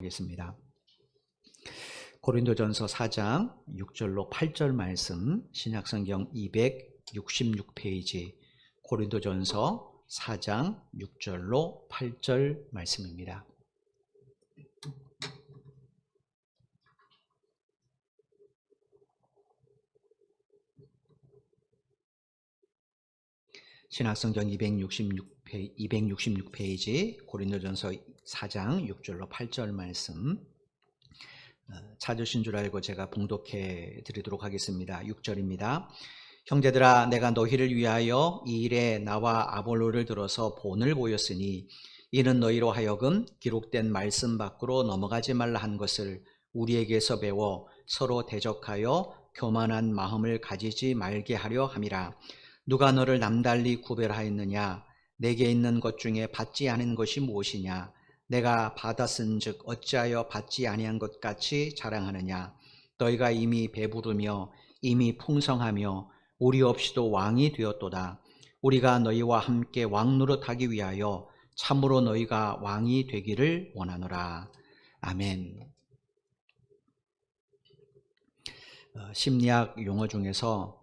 하겠습니다. 고린도전서 4장 6절로 8절 말씀, 신약성경 266페이지, 고린도전서 4장 6절로 8절 말씀입니다. 신약성경 266페이지, 고린도전서 4장 6절로 8절 말씀 찾으신 줄 알고 제가 봉독해 드리도록 하겠습니다. 6절입니다. 형제들아, 내가 너희를 위하여 이 일에 나와 아볼로를 들어서 본을 보였으니 이는 너희로 하여금 기록된 말씀 밖으로 넘어가지 말라 한 것을 우리에게서 배워 서로 대적하여 교만한 마음을 가지지 말게 하려 함이라. 누가 너를 남달리 구별하였느냐? 내게 있는 것 중에 받지 않은 것이 무엇이냐? 내가 받았은즉 어찌하여 받지 아니한 것 같이 자랑하느냐? 너희가 이미 배부르며 이미 풍성하며 우리 없이도 왕이 되었도다. 우리가 너희와 함께 왕 노릇하기 위하여 참으로 너희가 왕이 되기를 원하노라. 아멘. 심리학 용어 중에서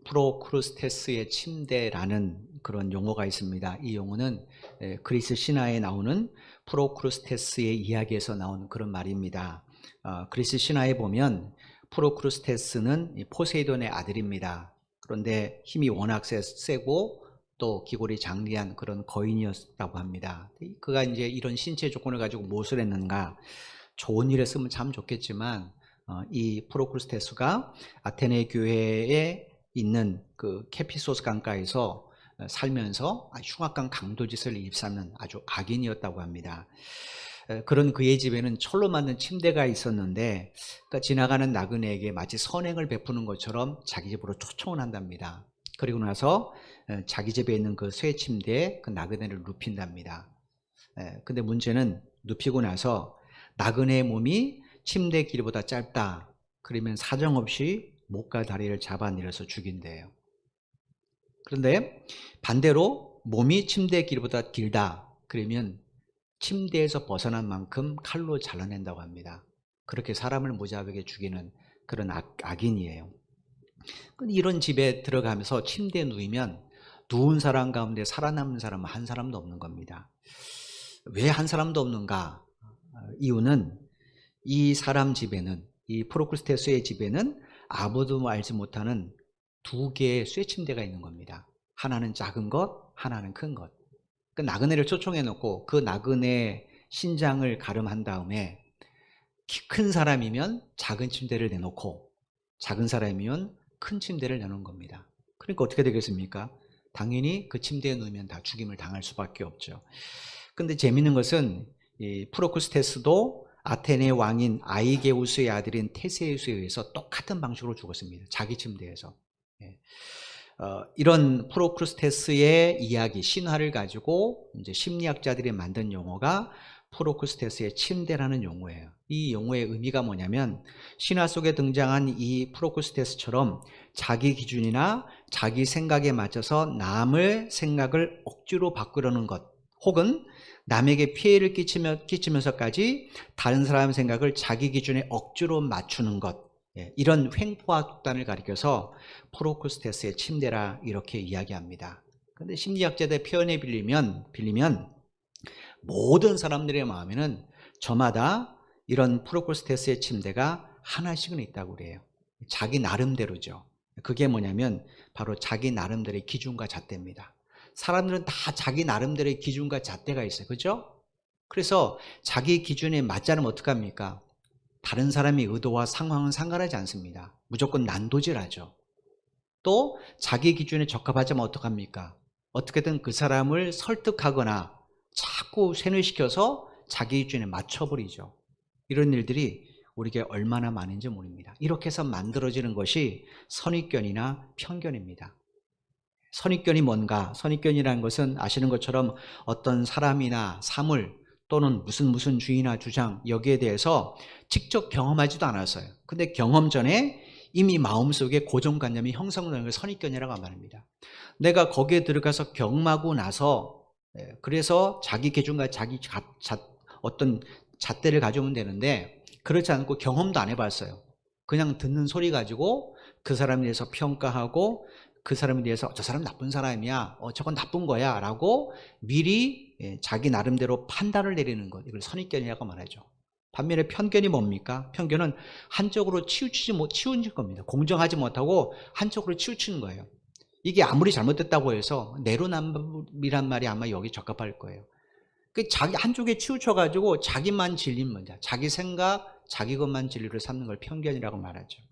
프로크루스테스의 침대라는 그런 용어가 있습니다. 이 용어는 그리스 신화에 나오는 프로크루스테스의 이야기에서 나온 그런 말입니다. 그리스 신화에 보면 프로크루스테스는 포세이돈의 아들입니다. 그런데 힘이 워낙 세고 또 기골이 장대한 그런 거인이었다고 합니다. 그가 이제 이런 신체 조건을 가지고 무엇을 했는가? 좋은 일에 쓰면 참 좋겠지만 이 프로크루스테스가 아테네 교회에 있는 그 케피소스 강가에서 살면서 흉악한 강도짓을 일삼는 아주 악인이었다고 합니다. 그런 그의 집에는 철로 만든 침대가 있었는데 그러니까 지나가는 나그네에게 마치 선행을 베푸는 것처럼 자기 집으로 초청을 한답니다. 그리고 나서 자기 집에 있는 그 쇠 침대에 그 나그네를 눕힌답니다. 근데 문제는 눕히고 나서 나그네의 몸이 침대 길이보다 짧다. 그러면 사정없이 목과 다리를 잡아내려서 죽인대요. 그런데 반대로 몸이 침대 길이보다 길다. 그러면 침대에서 벗어난 만큼 칼로 잘라낸다고 합니다. 그렇게 사람을 무자비하게 죽이는 그런 악인이에요. 이런 집에 들어가면서 침대에 누우면 누운 사람 가운데 살아남는 사람은 한 사람도 없는 겁니다. 왜 한 사람도 없는가? 이유는 이 사람 집에는, 이 프로크루스테스의 집에는 아무도 알지 못하는 두 개의 쇠침대가 있는 겁니다. 하나는 작은 것, 하나는 큰 것. 그 나그네를 초청해 놓고 그 나그네 신장을 가름한 다음에 키 큰 사람이면 작은 침대를 내놓고 작은 사람이면 큰 침대를 내놓은 겁니다. 그러니까 어떻게 되겠습니까? 당연히 그 침대에 누우면 다 죽임을 당할 수밖에 없죠. 근데 재미있는 것은 이 프로크루스테스도 아테네 왕인 아이게우스의 아들인 테세우스에 의해서 똑같은 방식으로 죽었습니다. 자기 침대에서. 이런 프로크루스테스의 이야기, 신화를 가지고 이제 심리학자들이 만든 용어가 프로크루스테스의 침대라는 용어예요. 이 용어의 의미가 뭐냐면 신화 속에 등장한 이 프로크루스테스처럼 자기 기준이나 자기 생각에 맞춰서 남의 생각을 억지로 바꾸려는 것, 혹은 남에게 피해를 끼치면서까지 다른 사람의 생각을 자기 기준에 억지로 맞추는 것, 이런 횡포와 독단을 가리켜서 프로크루스테스의 침대라 이렇게 이야기합니다. 그런데 심리학자들의 표현에 빌리면 모든 사람들의 마음에는 저마다 이런 프로크루스테스의 침대가 하나씩은 있다고 그래요. 자기 나름대로죠. 그게 뭐냐면 바로 자기 나름대로의 기준과 잣대입니다. 사람들은 다 자기 나름대로의 기준과 잣대가 있어요. 그죠? 그래서 자기 기준에 맞지 않으면 어떡합니까? 다른 사람의 의도와 상황은 상관하지 않습니다. 무조건 난도질하죠. 또 자기 기준에 적합하지 않으면 어떡합니까? 어떻게든 그 사람을 설득하거나 자꾸 세뇌시켜서 자기 기준에 맞춰버리죠. 이런 일들이 우리에게 얼마나 많은지 모릅니다. 이렇게 해서 만들어지는 것이 선입견이나 편견입니다. 선입견이 뭔가? 선입견이라는 것은 아시는 것처럼 어떤 사람이나 사물 또는 무슨 주의나 주장, 여기에 대해서 직접 경험하지도 않았어요. 근데 경험 전에 이미 마음속에 고정관념이 형성되는 걸 선입견이라고 말합니다. 내가 거기에 들어가서 경험하고 나서 그래서 자기 기준과 자기 어떤 잣대를 가져오면 되는데 그렇지 않고 경험도 안 해봤어요. 그냥 듣는 소리 가지고 그 사람에 대해서 평가하고 그 사람에 대해서 저 사람 나쁜 사람이야, 저건 나쁜 거야 라고 미리 자기 나름대로 판단을 내리는 것, 이걸 선입견이라고 말하죠. 반면에 편견이 뭡니까? 편견은 한쪽으로 치우칠 겁니다. 공정하지 못하고 한쪽으로 치우치는 거예요. 이게 아무리 잘못됐다고 해서 내로남불이란 말이 아마 여기 적합할 거예요. 자기 한쪽에 치우쳐가지고 자기만 진리인 문제, 자기 생각, 자기 것만 진리를 삼는 걸 편견이라고 말하죠.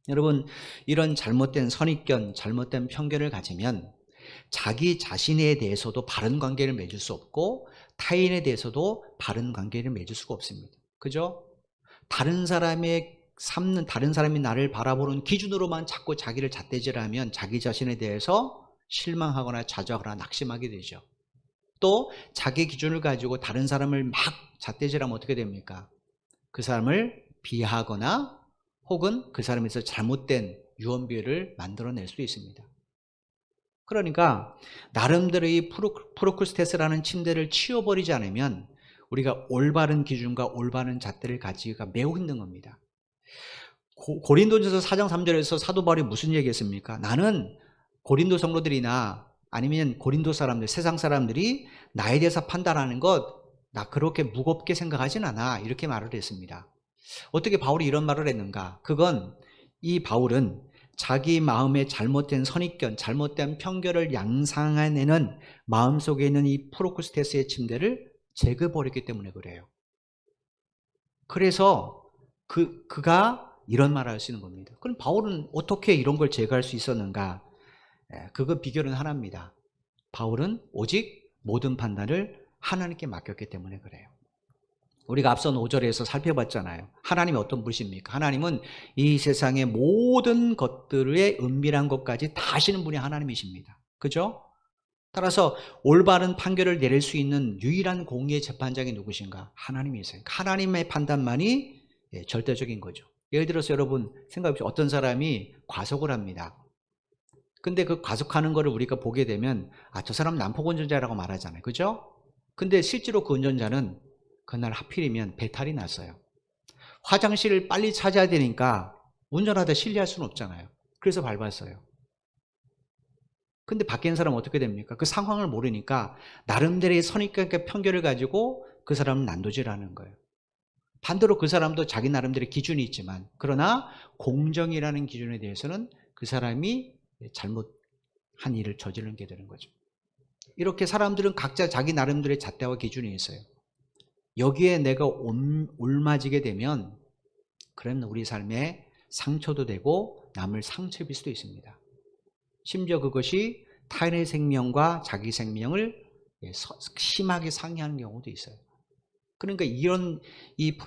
여러분, 이런 잘못된 선입견, 잘못된 편견을 가지면 자기 자신에 대해서도 바른 관계를 맺을 수 없고 타인에 대해서도 바른 관계를 맺을 수가 없습니다. 그죠? 다른 사람이 나를 바라보는 기준으로만 자꾸 자기를 잣대질하면 자기 자신에 대해서 실망하거나 좌절하거나 낙심하게 되죠. 또 자기 기준을 가지고 다른 사람을 막 잣대질하면 어떻게 됩니까? 그 사람을 비하하거나 혹은 그 사람에서 잘못된 유언비어를 만들어낼 수도 있습니다. 그러니까 나름대로 이 프로크루스테스라는 침대를 치워버리지 않으면 우리가 올바른 기준과 올바른 잣대를 가지기가 매우 힘든 겁니다. 고린도전서 4장 3절에서 사도 바울이 무슨 얘기했습니까? 나는 고린도 성도들이나 아니면 고린도 사람들, 세상 사람들이 나에 대해서 판단하는 것 나 그렇게 무겁게 생각하진 않아, 이렇게 말을 했습니다. 어떻게 바울이 이런 말을 했는가? 그건 이 바울은 자기 마음의 잘못된 선입견, 잘못된 편견을 양상해내는 마음속에 있는 이 프로크루스테스의 침대를 제거해버렸기 때문에 그래요. 그래서 그가 이런 말을 하시는 겁니다. 그럼 바울은 어떻게 이런 걸 제거할 수 있었는가? 그거 비결은 하나입니다. 바울은 오직 모든 판단을 하나님께 맡겼기 때문에 그래요. 우리가 앞선 5절에서 살펴봤잖아요. 하나님이 어떤 분이십니까? 하나님은 이 세상의 모든 것들의 은밀한 것까지 다 아시는 분이 하나님이십니다. 그죠? 따라서 올바른 판결을 내릴 수 있는 유일한 공의의 재판장이 누구신가? 하나님이세요. 하나님의 판단만이 절대적인 거죠. 예를 들어서 여러분 생각해보세요. 어떤 사람이 과속을 합니다. 근데 그 과속하는 거를 우리가 보게 되면 저 사람 난폭 운전자라고 말하잖아요. 그죠? 근데 실제로 그 운전자는 그날 하필이면 배탈이 났어요. 화장실을 빨리 찾아야 되니까 운전하다 실례할 수는 없잖아요. 그래서 밟았어요. 근데 밖에 있는 사람은 어떻게 됩니까? 그 상황을 모르니까 나름대로의 선입견과 편견을 가지고 그 사람은 난도질하는 거예요. 반대로 그 사람도 자기 나름대로의 기준이 있지만 그러나 공정이라는 기준에 대해서는 그 사람이 잘못한 일을 저지르는 게 되는 거죠. 이렇게 사람들은 각자 자기 나름대로의 잣대와 기준이 있어요. 여기에 내가 올맞이게 되면 그러면 우리 삶에 상처도 되고 남을 상처 입을 수도 있습니다. 심지어 그것이 타인의 생명과 자기 생명을 심하게 상해하는 경우도 있어요. 그러니까 이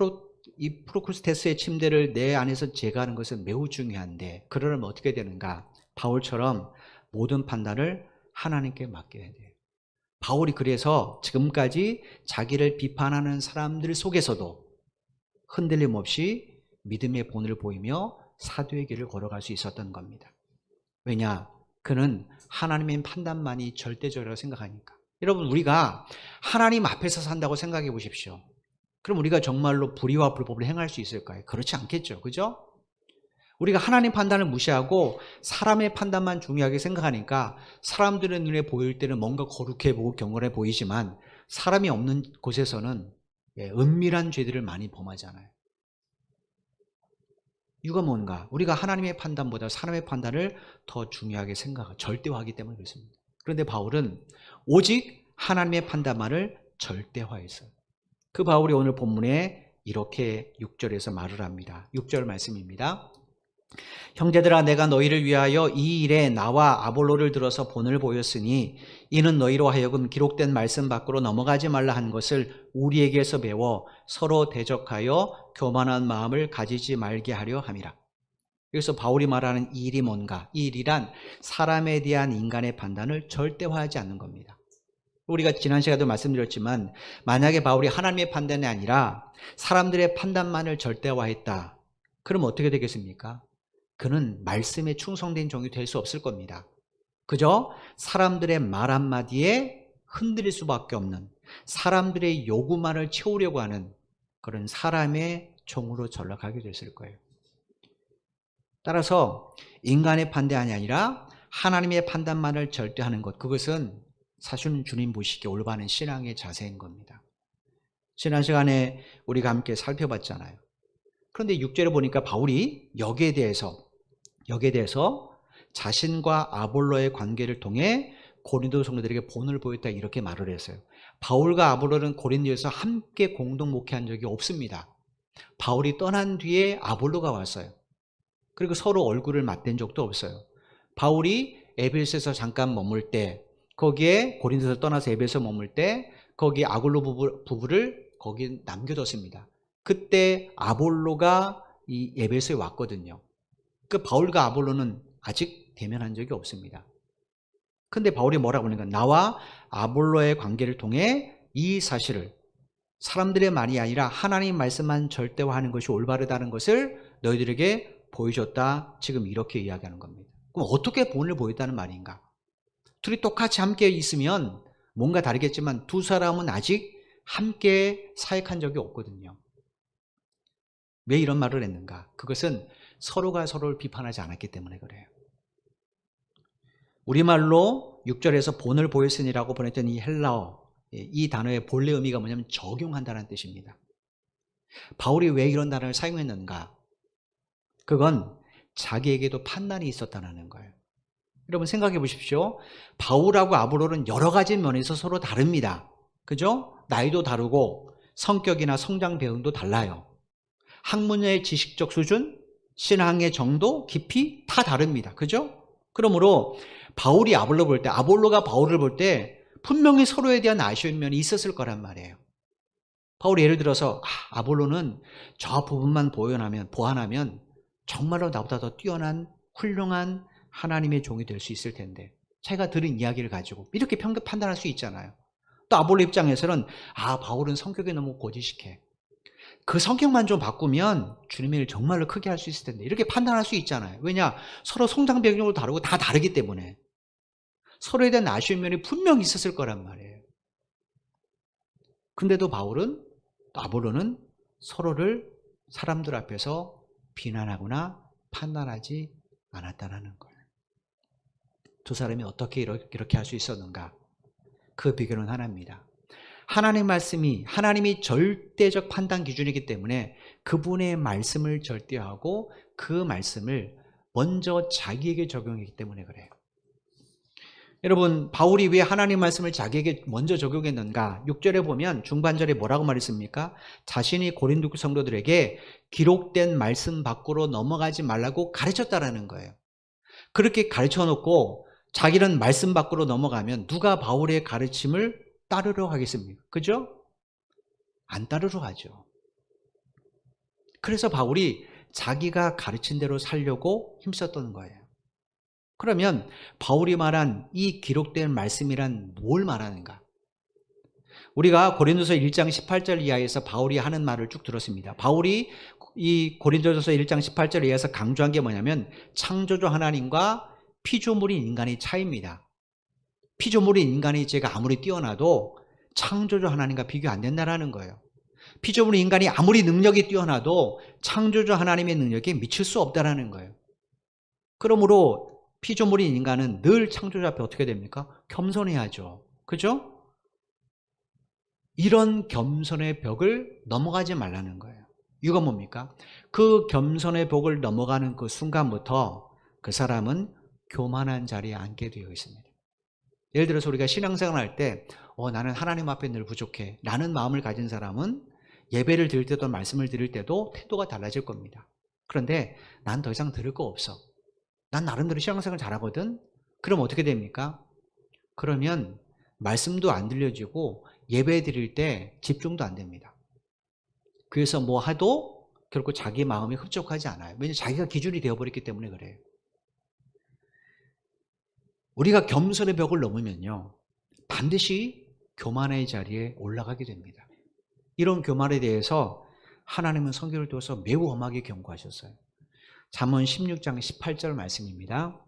프로크루스테스의 침대를 내 안에서 제거하는 것은 매우 중요한데 그러려면 어떻게 되는가? 바울처럼 모든 판단을 하나님께 맡겨야 돼요. 바울이 그래서 지금까지 자기를 비판하는 사람들 속에서도 흔들림 없이 믿음의 본을 보이며 사도의 길을 걸어갈 수 있었던 겁니다. 왜냐? 그는 하나님의 판단만이 절대적이라고 생각하니까. 여러분, 우리가 하나님 앞에서 산다고 생각해 보십시오. 그럼 우리가 정말로 불의와 불법을 행할 수 있을까요? 그렇지 않겠죠. 그죠? 우리가 하나님 판단을 무시하고 사람의 판단만 중요하게 생각하니까 사람들의 눈에 보일 때는 뭔가 거룩해 보고 경건해 보이지만 사람이 없는 곳에서는 은밀한 죄들을 많이 범하잖아요. 이유가 뭔가? 우리가 하나님의 판단보다 사람의 판단을 더 중요하게 생각하고 절대화하기 때문에 그렇습니다. 그런데 바울은 오직 하나님의 판단만을 절대화했어요. 그 바울이 오늘 본문에 이렇게 6절에서 말을 합니다. 6절 말씀입니다. 형제들아, 내가 너희를 위하여 이 일에 나와 아볼로를 들어서 본을 보였으니 이는 너희로 하여금 기록된 말씀 밖으로 넘어가지 말라 한 것을 우리에게서 배워 서로 대적하여 교만한 마음을 가지지 말게 하려 함이라. 여기서 바울이 말하는 이 일이 뭔가? 이 일이란 사람에 대한 인간의 판단을 절대화하지 않는 겁니다. 우리가 지난 시간에도 말씀드렸지만 만약에 바울이 하나님의 판단이 아니라 사람들의 판단만을 절대화했다. 그럼 어떻게 되겠습니까? 그는 말씀에 충성된 종이 될 수 없을 겁니다. 그저 사람들의 말 한마디에 흔들릴 수밖에 없는, 사람들의 요구만을 채우려고 하는 그런 사람의 종으로 전락하게 됐을 거예요. 따라서 인간의 판단이 아니라 하나님의 판단만을 절대하는 것, 그것은 사실은 주님 보시기에 올바른 신앙의 자세인 겁니다. 지난 시간에 우리가 함께 살펴봤잖아요. 그런데 6절에 보니까 바울이 여기에 대해서 자신과 아볼로의 관계를 통해 고린도 성도들에게 본을 보였다, 이렇게 말을 했어요. 바울과 아볼로는 고린도에서 함께 공동 목회한 적이 없습니다. 바울이 떠난 뒤에 아볼로가 왔어요. 그리고 서로 얼굴을 맞댄 적도 없어요. 바울이 에베소에서 잠깐 머물 때, 거기에 고린도에서 떠나서 에베소 머물 때 거기 아볼로 부부를 거기 남겨뒀습니다. 그때 아볼로가 이 에베소에 왔거든요. 그 바울과 아볼로는 아직 대면한 적이 없습니다. 근데 바울이 뭐라고 하는가? 나와 아볼로의 관계를 통해 이 사실을, 사람들의 말이 아니라 하나님 말씀만 절대화하는 것이 올바르다는 것을 너희들에게 보여줬다, 지금 이렇게 이야기하는 겁니다. 그럼 어떻게 본을 보였다는 말인가? 둘이 똑같이 함께 있으면 뭔가 다르겠지만 두 사람은 아직 함께 사역한 적이 없거든요. 왜 이런 말을 했는가? 그것은 서로가 서로를 비판하지 않았기 때문에 그래요. 우리말로 6절에서 본을 보였으니라고 보냈던 이 헬라어, 이 단어의 본래 의미가 뭐냐면 적용한다는 뜻입니다. 바울이 왜 이런 단어를 사용했는가? 그건 자기에게도 판단이 있었다는 거예요. 여러분 생각해 보십시오. 바울하고 아볼로는 여러 가지 면에서 서로 다릅니다. 그죠? 나이도 다르고 성격이나 성장 배경도 달라요. 학문의 지식적 수준, 신앙의 정도, 깊이 다 다릅니다. 그죠? 그러므로 바울이 아볼로 볼 때, 아볼로가 바울을 볼 때 분명히 서로에 대한 아쉬운 면이 있었을 거란 말이에요. 바울이 예를 들어서 아볼로는 저 부분만 보완하면 정말로 나보다 더 뛰어난 훌륭한 하나님의 종이 될 수 있을 텐데, 제가 들은 이야기를 가지고 이렇게 판단할 수 있잖아요. 또 아볼로 입장에서는 바울은 성격이 너무 고지식해, 그 성격만 좀 바꾸면 주님의 일 정말로 크게 할 수 있을 텐데, 이렇게 판단할 수 있잖아요. 왜냐? 서로 성장 배경도 다르고 다 다르기 때문에 서로에 대한 아쉬운 면이 분명히 있었을 거란 말이에요. 근데도 바울은, 아볼로는 서로를 사람들 앞에서 비난하거나 판단하지 않았다는 거예요. 두 사람이 어떻게 이렇게 할 수 있었는가? 그 비결은 하나입니다. 하나님 말씀이, 하나님이 절대적 판단 기준이기 때문에 그분의 말씀을 절대하고 그 말씀을 먼저 자기에게 적용했기 때문에 그래요. 여러분, 바울이 왜 하나님 말씀을 자기에게 먼저 적용했는가? 6절에 보면 중반절에 뭐라고 말했습니까? 자신이 고린도 성도들에게 기록된 말씀 밖으로 넘어가지 말라고 가르쳤다라는 거예요. 그렇게 가르쳐 놓고 자기는 말씀 밖으로 넘어가면 누가 바울의 가르침을 따르러 하겠습니까? 그죠? 안 따르러 가죠. 그래서 바울이 자기가 가르친 대로 살려고 힘썼던 거예요. 그러면 바울이 말한 이 기록된 말씀이란 뭘 말하는가? 우리가 고린도서 1장 18절 이하에서 바울이 하는 말을 쭉 들었습니다. 바울이 이 고린도서 1장 18절 이하에서 강조한 게 뭐냐면 창조주 하나님과 피조물인 인간의 차이입니다. 피조물인 인간의 죄가 아무리 뛰어나도 창조주 하나님과 비교 안 된다는 거예요. 피조물인 인간이 아무리 능력이 뛰어나도 창조주 하나님의 능력에 미칠 수 없다는 거예요. 그러므로 피조물인 인간은 늘 창조주 앞에 어떻게 됩니까? 겸손해야죠. 그죠? 이런 겸손의 벽을 넘어가지 말라는 거예요. 이유가 뭡니까? 그 겸손의 벽을 넘어가는 그 순간부터 그 사람은 교만한 자리에 앉게 되어 있습니다. 예를 들어서 우리가 신앙생활 할 때 나는 하나님 앞에 늘 부족해 라는 마음을 가진 사람은 예배를 드릴 때도 말씀을 드릴 때도 태도가 달라질 겁니다. 그런데 난 더 이상 들을 거 없어, 난 나름대로 신앙생활 잘하거든. 그럼 어떻게 됩니까? 그러면 말씀도 안 들려지고 예배 드릴 때 집중도 안 됩니다. 그래서 뭐 해도 결국 자기 마음이 흡족하지 않아요. 왜냐하면 자기가 기준이 되어버렸기 때문에 그래요. 우리가 겸손의 벽을 넘으면요 반드시 교만의 자리에 올라가게 됩니다. 이런 교만에 대해서 하나님은 성경을 통해서 매우 엄하게 경고하셨어요. 잠언 16장 18절 말씀입니다.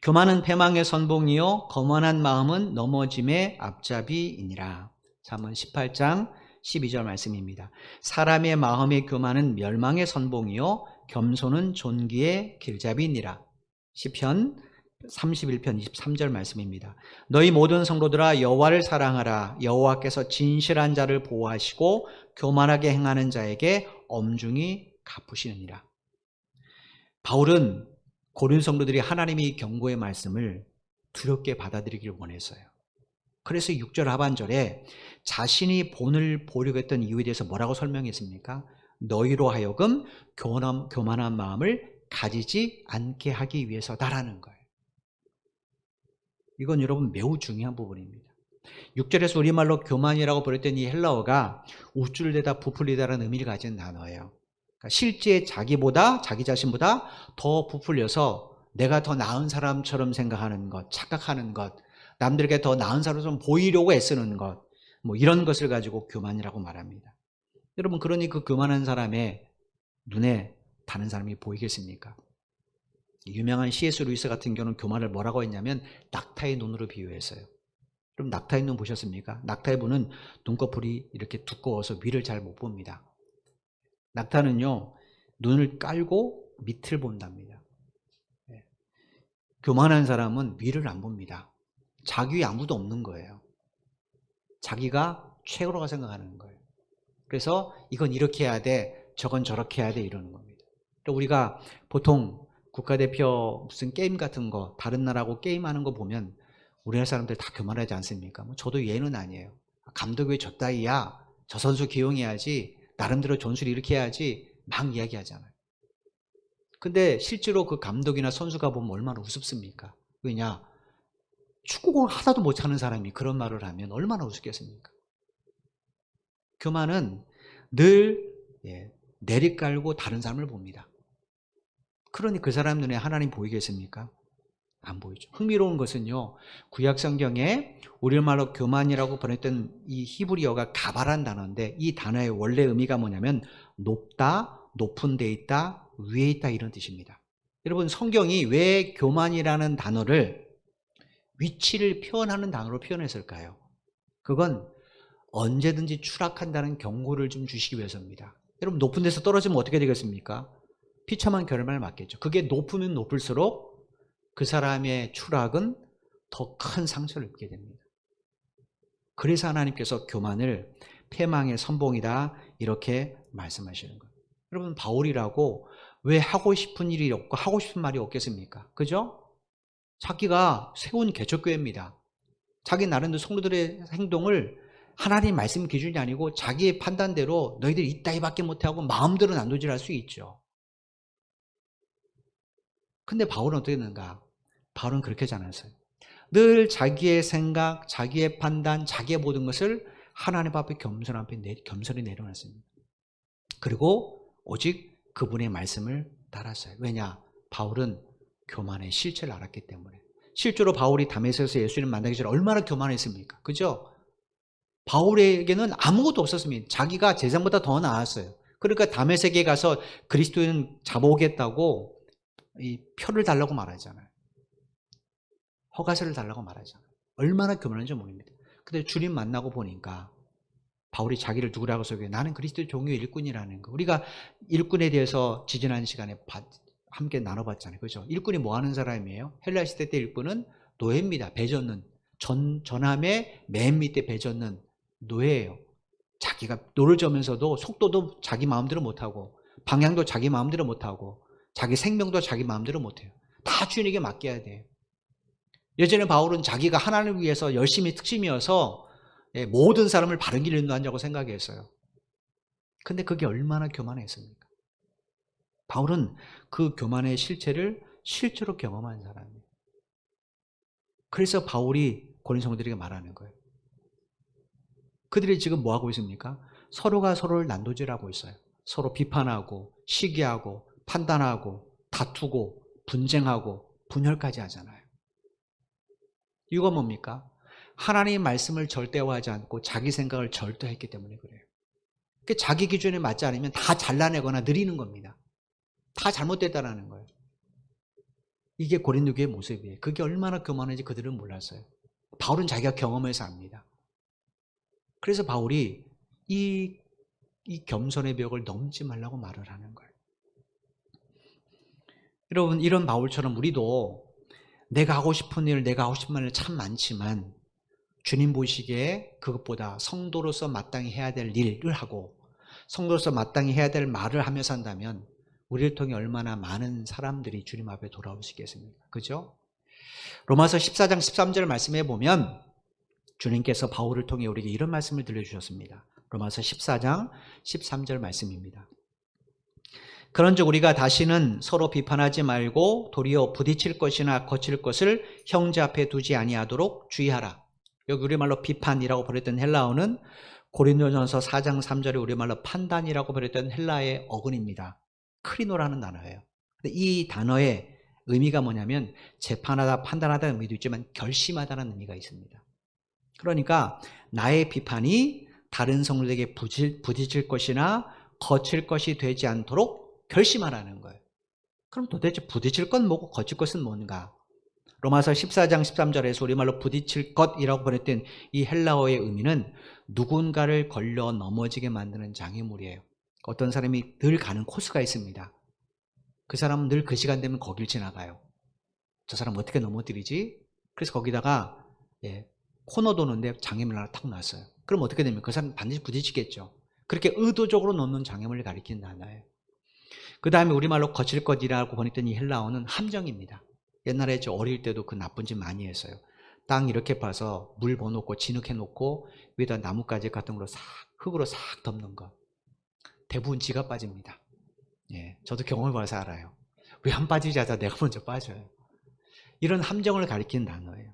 교만은 패망의 선봉이요 거만한 마음은 넘어짐의 앞잡이이니라. 잠언 18장 12절 말씀입니다. 사람의 마음의 교만은 멸망의 선봉이요 겸손은 존귀의 길잡이니라. 시편 31편 23절 말씀입니다. 너희 모든 성도들아 여호와를 사랑하라. 여호와께서 진실한 자를 보호하시고 교만하게 행하는 자에게 엄중히 갚으시느니라. 바울은 고린 성도들이 하나님의 경고의 말씀을 두렵게 받아들이길 원했어요. 그래서 6절 하반절에 자신이 본을 보려고 했던 이유에 대해서 뭐라고 설명했습니까? 너희로 하여금 교만한 마음을 가지지 않게 하기 위해서다라는 거예요. 이건 여러분 매우 중요한 부분입니다. 6절에서 우리말로 교만이라고 부르던 이 헬라어가 우쭐대다 부풀리다라는 의미를 가진 단어예요. 그러니까 실제 자기 자신보다 더 부풀려서 내가 더 나은 사람처럼 생각하는 것, 착각하는 것, 남들에게 더 나은 사람처럼 보이려고 애쓰는 것, 이런 것을 가지고 교만이라고 말합니다. 여러분, 그러니 그 교만한 사람의 눈에 다른 사람이 보이겠습니까? 유명한 C.S. 루이스 같은 경우는 교만을 뭐라고 했냐면 낙타의 눈으로 비유했어요. 그럼 낙타의 눈 보셨습니까? 낙타의 눈은 눈꺼풀이 이렇게 두꺼워서 위를 잘 못 봅니다. 낙타는요, 눈을 깔고 밑을 본답니다. 교만한 사람은 위를 안 봅니다. 자기 위에 아무도 없는 거예요. 자기가 최고라고 생각하는 거예요. 그래서 이건 이렇게 해야 돼, 저건 저렇게 해야 돼 이러는 겁니다. 우리가 보통 국가대표 무슨 게임 같은 거, 다른 나라하고 게임하는 거 보면 우리나라 사람들 다 교만하지 않습니까? 저도 얘는 아니에요. 감독 왜 저 따위야? 저 선수 기용해야지. 나름대로 전술을 이렇게 해야지. 막 이야기하잖아요. 근데 실제로 그 감독이나 선수가 보면 얼마나 우습습니까? 왜냐? 축구공을 하나도 못 차는 사람이 그런 말을 하면 얼마나 우습겠습니까? 교만은 늘 내리깔고 다른 사람을 봅니다. 그러니 그 사람 눈에 하나님 보이겠습니까? 안 보이죠. 흥미로운 것은요, 구약 성경에 우리말로 교만이라고 번역된 이 히브리어가 가발한 단어인데, 이 단어의 원래 의미가 뭐냐면 높다, 높은 데 있다, 위에 있다 이런 뜻입니다. 여러분, 성경이 왜 교만이라는 단어를 위치를 표현하는 단어로 표현했을까요? 그건 언제든지 추락한다는 경고를 좀 주시기 위해서입니다. 여러분, 높은 데서 떨어지면 어떻게 되겠습니까? 비참한 결말을 맞겠죠. 그게 높으면 높을수록 그 사람의 추락은 더 큰 상처를 입게 됩니다. 그래서 하나님께서 교만을 패망의 선봉이다 이렇게 말씀하시는 거예요. 여러분, 바울이라고 왜 하고 싶은 일이 없고 하고 싶은 말이 없겠습니까? 그죠? 자기가 세운 개척교회입니다. 자기 나름대로 성도들의 행동을 하나님 말씀 기준이 아니고 자기의 판단대로 너희들이 이따위밖에 못하고 마음대로 난도질할 수 있죠. 근데 바울은 어떻게 했는가? 바울은 그렇게 하지 않았어요. 늘 자기의 생각, 자기의 판단, 자기의 모든 것을 하나님 앞에 겸손히 내려놨습니다. 그리고 오직 그분의 말씀을 따랐어요. 왜냐? 바울은 교만의 실체를 알았기 때문에. 실제로 바울이 다메섹에서 예수님 만나기 전에 얼마나 교만했습니까? 그죠? 바울에게는 아무것도 없었습니다. 자기가 제사장보다 더 나았어요. 그러니까 다메섹에 가서 그리스도인 잡아오겠다고 이 표를 달라고 말하잖아요. 허가서를 달라고 말하잖아요. 얼마나 교만한지 모릅니다. 근데 주님 만나고 보니까 바울이 자기를 누구라고 소개해? 나는 그리스도의 종교 일꾼이라는 거. 우리가 일꾼에 대해서 지지난 시간에 함께 나눠봤잖아요. 그렇죠? 일꾼이 뭐 하는 사람이에요? 헬라 시대 때 일꾼은 노예입니다. 배 젓는. 전함의 맨 밑에 배 젓는 노예예요. 자기가 노를 저면서도 속도도 자기 마음대로 못하고 방향도 자기 마음대로 못하고 자기 생명도 자기 마음대로 못해요. 다 주인에게 맡겨야 돼요. 예전에 바울은 자기가 하나님을 위해서 열심히 특심이어서 모든 사람을 바른 길로 인도한다고 생각했어요. 근데 그게 얼마나 교만했습니까? 바울은 그 교만의 실체를 실제로 경험한 사람이에요. 그래서 바울이 고린 성도들에게 말하는 거예요. 그들이 지금 뭐 하고 있습니까? 서로가 서로를 난도질하고 있어요. 서로 비판하고 시기하고 판단하고 다투고 분쟁하고 분열까지 하잖아요. 이유가 뭡니까? 하나님의 말씀을 절대화하지 않고 자기 생각을 절대했기 때문에 그래요. 그러니까 자기 기준에 맞지 않으면 다 잘라내거나 느리는 겁니다. 다 잘못됐다는 거예요. 이게 고린도 교회의 모습이에요. 그게 얼마나 교만한지 그들은 몰랐어요. 바울은 자기가 경험해서 압니다. 그래서 바울이 이 겸손의 벽을 넘지 말라고 말을 하는 거예요. 여러분, 이런 바울처럼 우리도 내가 하고 싶은 일, 내가 하고 싶은 말 참 많지만 주님 보시기에 그것보다 성도로서 마땅히 해야 될 일을 하고 성도로서 마땅히 해야 될 말을 하며 산다면 우리를 통해 얼마나 많은 사람들이 주님 앞에 돌아오시겠습니까? 그죠? 로마서 14장 13절 말씀해 보면 주님께서 바울을 통해 우리에게 이런 말씀을 들려주셨습니다. 로마서 14장 13절 말씀입니다. 그런즉 우리가 다시는 서로 비판하지 말고 도리어 부딪힐 것이나 거칠 것을 형제 앞에 두지 아니하도록 주의하라. 여기 우리말로 비판이라고 부르던 헬라어는 고린도전서 4장 3절에 우리말로 판단이라고 부르던 헬라의 어근입니다. 크리노라는 단어예요. 근데 이 단어의 의미가 뭐냐면 재판하다, 판단하다는 의미도 있지만 결심하다는 의미가 있습니다. 그러니까 나의 비판이 다른 성도에게 부딪힐 것이나 거칠 것이 되지 않도록 결심하라는 거예요. 그럼 도대체 부딪힐 건 뭐고 거칠 것은 뭔가? 로마서 14장 13절에서 우리말로 부딪힐 것이라고 번역된 이 헬라어의 의미는 누군가를 걸려 넘어지게 만드는 장애물이에요. 어떤 사람이 늘 가는 코스가 있습니다. 그 사람은 늘 그 시간 되면 거길 지나가요. 저 사람 어떻게 넘어뜨리지? 그래서 거기다가 코너 도는데 장애물 하나 탁 놨어요. 그럼 어떻게 됩니까? 그 사람 반드시 부딪히겠죠. 그렇게 의도적으로 넣는 장애물을 가리키는 단어예요. 그 다음에 우리말로 거칠 것이라고 번역된 이 헬라어는 함정입니다. 옛날에 저 어릴 때도 그 나쁜 짓 많이 했어요. 땅 이렇게 파서 물 버놓고 진흙해놓고 위에다 나뭇가지 같은 걸로 흙으로 싹 덮는 거. 대부분 지가 빠집니다. 저도 경험해봐서 알아요. 왜 안 빠지지 하다 내가 먼저 빠져요. 이런 함정을 가리키는 단어예요.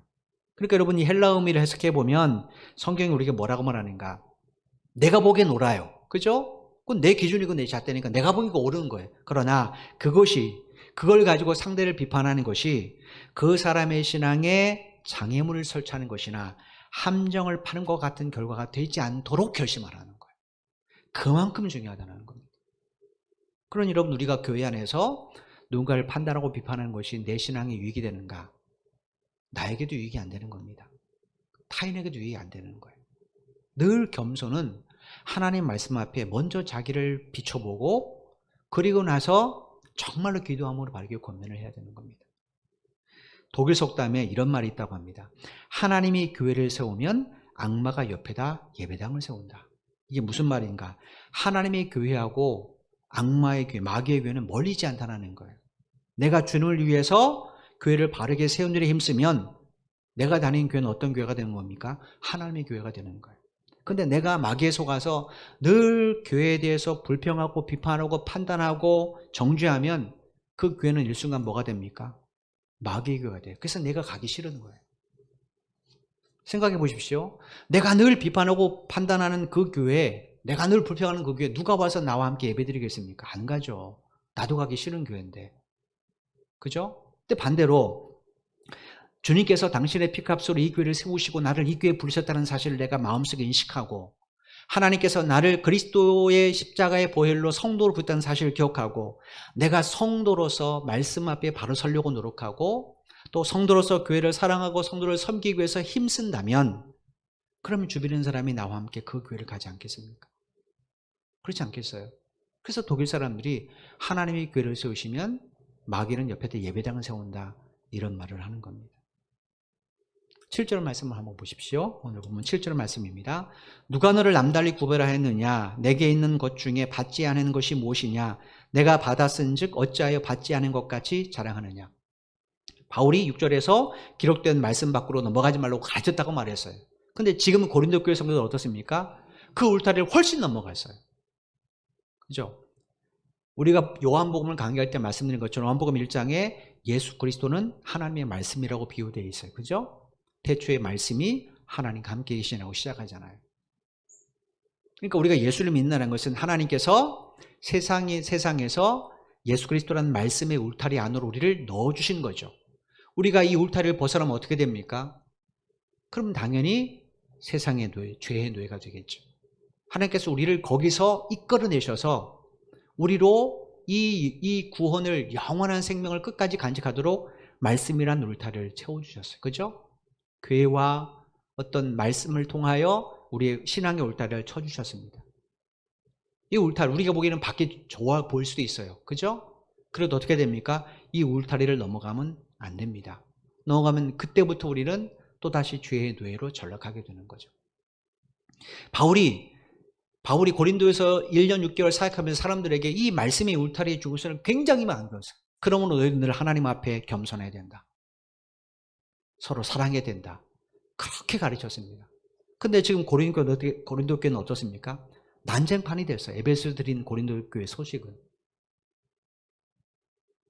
그러니까 여러분 이 헬라 의미를 해석해보면 성경이 우리에게 뭐라고 말하는가? 내가 보기엔 옳아요. 그죠? 그건 내 기준이고 내 잣대니까 내가 보기가 옳은 거예요. 그러나 그걸 가지고 상대를 비판하는 것이 그 사람의 신앙에 장애물을 설치하는 것이나 함정을 파는 것 같은 결과가 되지 않도록 결심하라는 거예요. 그만큼 중요하다는 겁니다. 그러니 여러분 우리가 교회 안에서 누군가를 판단하고 비판하는 것이 내 신앙에 유익이 되는가? 나에게도 유익이 안 되는 겁니다. 타인에게도 유익이 안 되는 거예요. 늘 겸손은 하나님 말씀 앞에 먼저 자기를 비춰보고 그리고 나서 정말로 기도함으로 바르게 권면을 해야 되는 겁니다. 독일 속담에 이런 말이 있다고 합니다. 하나님이 교회를 세우면 악마가 옆에다 예배당을 세운다. 이게 무슨 말인가? 하나님의 교회하고 악마의 교회, 마귀의 교회는 멀리지 않다는 거예요. 내가 주님을 위해서 교회를 바르게 세우는 일에 힘쓰면 내가 다니는 교회는 어떤 교회가 되는 겁니까? 하나님의 교회가 되는 거예요. 근데 내가 마귀에 속아서 늘 교회에 대해서 불평하고 비판하고 판단하고 정죄하면 그 교회는 일순간 뭐가 됩니까? 마귀의 교회가 돼요. 그래서 내가 가기 싫은 거예요. 생각해 보십시오. 내가 늘 비판하고 판단하는 그 교회, 내가 늘 불평하는 그 교회 누가 와서 나와 함께 예배드리겠습니까? 안 가죠. 나도 가기 싫은 교회인데. 그죠? 근데 반대로 주님께서 당신의 피값으로 이 교회를 세우시고 나를 이 교회에 부르셨다는 사실을 내가 마음속에 인식하고 하나님께서 나를 그리스도의 십자가의 보혈로 성도로 부르셨다는 사실을 기억하고 내가 성도로서 말씀 앞에 바로 서려고 노력하고 또 성도로서 교회를 사랑하고 성도를 섬기기 위해서 힘쓴다면 그러면 주변 사람이 나와 함께 그 교회를 가지 않겠습니까? 그렇지 않겠어요? 그래서 독일 사람들이 하나님의 교회를 세우시면 마귀는 옆에 예배당을 세운다 이런 말을 하는 겁니다. 7절 말씀을 한번 보십시오. 오늘 보면 7절 말씀입니다. 누가 너를 남달리 구별하였느냐? 내게 있는 것 중에 받지 않은 것이 무엇이냐? 내가 받았은즉 어찌하여 받지 않은 것 같이 자랑하느냐? 바울이 6절에서 기록된 말씀 밖으로 넘어가지 말라고 가르쳤다고 말했어요. 근데 지금은 고린도 교회 성도들 어떻습니까? 그 울타리를 훨씬 넘어갔어요. 그죠? 우리가 요한복음을 강의할 때 말씀드린 것처럼 요한복음 1장에 예수 그리스도는 하나님의 말씀이라고 비유되어 있어요. 그죠? 태초의 말씀이 하나님과 함께 계시라고 시작하잖아요. 그러니까 우리가 예수를 믿는다는 것은 하나님께서 세상에서 예수 그리스도라는 말씀의 울타리 안으로 우리를 넣어주신 거죠. 우리가 이 울타리를 벗어나면 어떻게 됩니까? 그럼 당연히 세상의 노예, 죄의 노예가 되겠죠. 하나님께서 우리를 거기서 이끌어내셔서 우리로 이 구원을 영원한 생명을 끝까지 간직하도록 말씀이란 울타리를 채워주셨어요. 그죠? 교회와 어떤 말씀을 통하여 우리의 신앙의 울타리를 쳐주셨습니다. 이 울타리 우리가 보기에는 밖에 좋아 보일 수도 있어요. 그죠? 그래도 어떻게 됩니까? 이 울타리를 넘어가면 안 됩니다. 넘어가면 그때부터 우리는 또다시 죄의 노예로 전락하게 되는 거죠. 바울이 고린도에서 1년 6개월 사역하면서 사람들에게 이 말씀의 울타리에 죽으서는 굉장히 많은 것을, 그러므로 너희는 늘 하나님 앞에 겸손해야 된다. 서로 사랑해야 된다. 그렇게 가르쳤습니다. 근데 지금 고린도 교회는 어떻습니까? 난쟁판이 됐어요. 에베소에 드린 고린도 교회 소식은.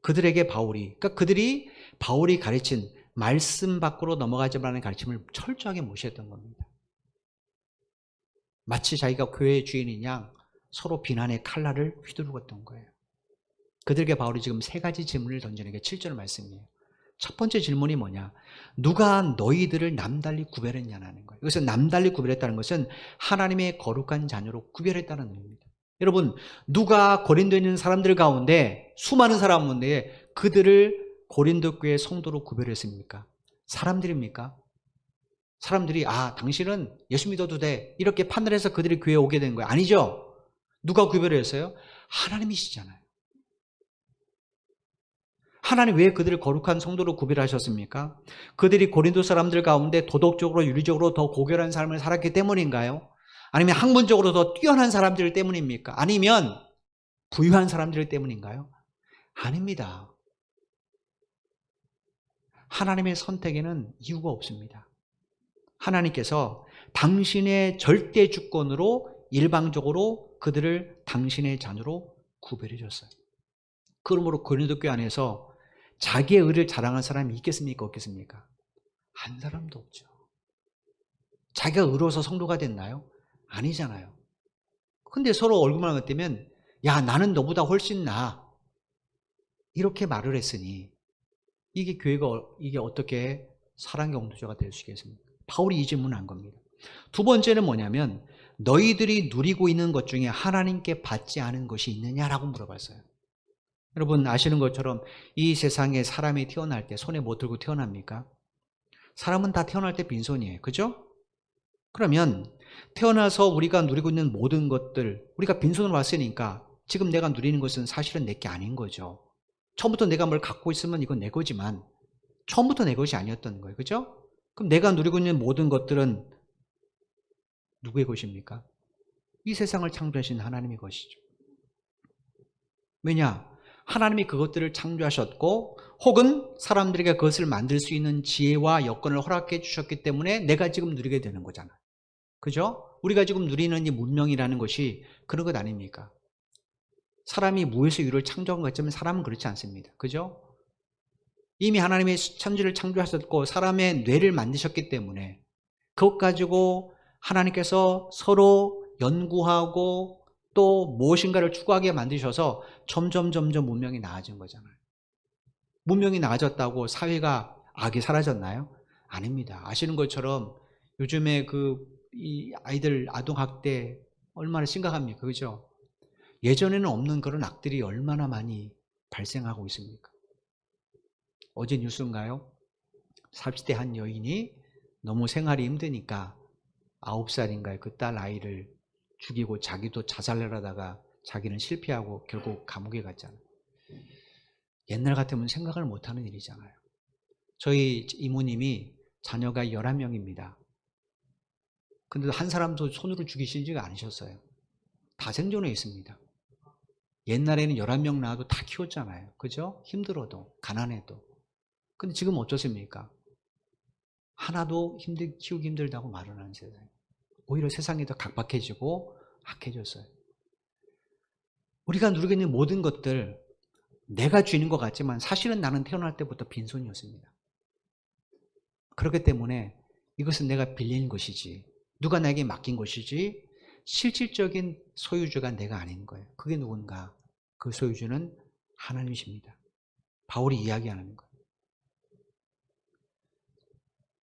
그들에게 그들이 바울이 가르친 말씀 밖으로 넘어가지 말라는 가르침을 철저하게 무시했던 겁니다. 마치 자기가 교회의 주인인 양 서로 비난의 칼날을 휘두르었던 거예요. 그들에게 바울이 지금 세 가지 질문을 던지는 게 7절 말씀이에요. 첫 번째 질문이 뭐냐? 누가 너희들을 남달리 구별했냐는 거예요. 여기서 남달리 구별했다는 것은 하나님의 거룩한 자녀로 구별했다는 의미입니다. 여러분, 누가 고린도에 있는 사람들 가운데 수많은 사람 가운데 그들을 고린도 교회 성도로 구별했습니까? 사람들입니까? 사람들이 당신은 예수 믿어도 돼 이렇게 판단해서 그들이 교회에 오게 된 거예요? 아니죠. 누가 구별했어요? 하나님이시잖아요. 하나님 왜 그들을 거룩한 성도로 구별하셨습니까? 그들이 고린도 사람들 가운데 도덕적으로 윤리적으로 더 고결한 삶을 살았기 때문인가요? 아니면 학문적으로 더 뛰어난 사람들 때문입니까? 아니면 부유한 사람들 때문인가요? 아닙니다. 하나님의 선택에는 이유가 없습니다. 하나님께서 당신의 절대 주권으로 일방적으로 그들을 당신의 자녀로 구별해 줬어요. 그러므로 고린도 교회 안에서 자기의 의를 자랑할 사람이 있겠습니까? 없겠습니까? 한 사람도 없죠. 자기가 의로워서 성도가 됐나요? 아니잖아요. 근데 서로 얼굴만 맞대면 야 나는 너보다 훨씬 나아 이렇게 말을 했으니 이게 이게 어떻게 사랑의 공동체가 될 수 있겠습니까? 바울이 이 질문을 한 겁니다. 두 번째는 뭐냐면 너희들이 누리고 있는 것 중에 하나님께 받지 않은 것이 있느냐라고 물어봤어요. 여러분 아시는 것처럼 이 세상에 사람이 태어날 때 손에 뭐 들고 태어납니까? 사람은 다 태어날 때 빈손이에요. 그죠? 그러면 태어나서 우리가 누리고 있는 모든 것들 우리가 빈손으로 왔으니까 지금 내가 누리는 것은 사실은 내 게 아닌 거죠. 처음부터 내가 뭘 갖고 있으면 이건 내 거지만 처음부터 내 것이 아니었던 거예요. 그죠? 그럼 내가 누리고 있는 모든 것들은 누구의 것입니까? 이 세상을 창조하신 하나님의 것이죠. 왜냐? 하나님이 그것들을 창조하셨고 혹은 사람들에게 그것을 만들 수 있는 지혜와 여건을 허락해 주셨기 때문에 내가 지금 누리게 되는 거잖아요. 그죠? 우리가 지금 누리는 이 문명이라는 것이 그런 것 아닙니까? 사람이 무에서 유를 창조한 것 같지만 사람은 그렇지 않습니다. 그죠? 이미 하나님의 천지를 창조하셨고 사람의 뇌를 만드셨기 때문에 그것 가지고 하나님께서 서로 연구하고 또 무엇인가를 추구하게 만드셔서 점점 문명이 나아진 거잖아요. 문명이 나아졌다고 사회가 악이 사라졌나요? 아닙니다. 아시는 것처럼 요즘에 이 아이들 아동학대 얼마나 심각합니까? 그죠? 예전에는 없는 그런 악들이 얼마나 많이 발생하고 있습니까? 어제 뉴스인가요? 30대 한 여인이 너무 생활이 힘드니까 9살인가요? 그 딸 아이를 죽이고 자기도 자살을 하다가 자기는 실패하고 결국 감옥에 갔잖아요. 옛날 같으면 생각을 못하는 일이잖아요. 저희 이모님이 자녀가 11명입니다. 근데 한 사람도 손으로 죽이시지가 않으셨어요. 다 생존해 있습니다. 옛날에는 11명 낳아도 다 키웠잖아요. 그죠? 힘들어도 가난해도. 근데 지금 어쩌십니까? 하나도 키우기 힘들다고 말을 하는 세상. 오히려 세상이 더 각박해지고 악해졌어요. 우리가 누리고 있는 모든 것들 내가 주인인 것 같지만 사실은 나는 태어날 때부터 빈손이었습니다. 그렇기 때문에 이것은 내가 빌린 것이지 누가 나에게 맡긴 것이지 실질적인 소유주가 내가 아닌 거예요. 그게 누군가? 그 소유주는 하나님이십니다. 바울이 이야기하는 거예요.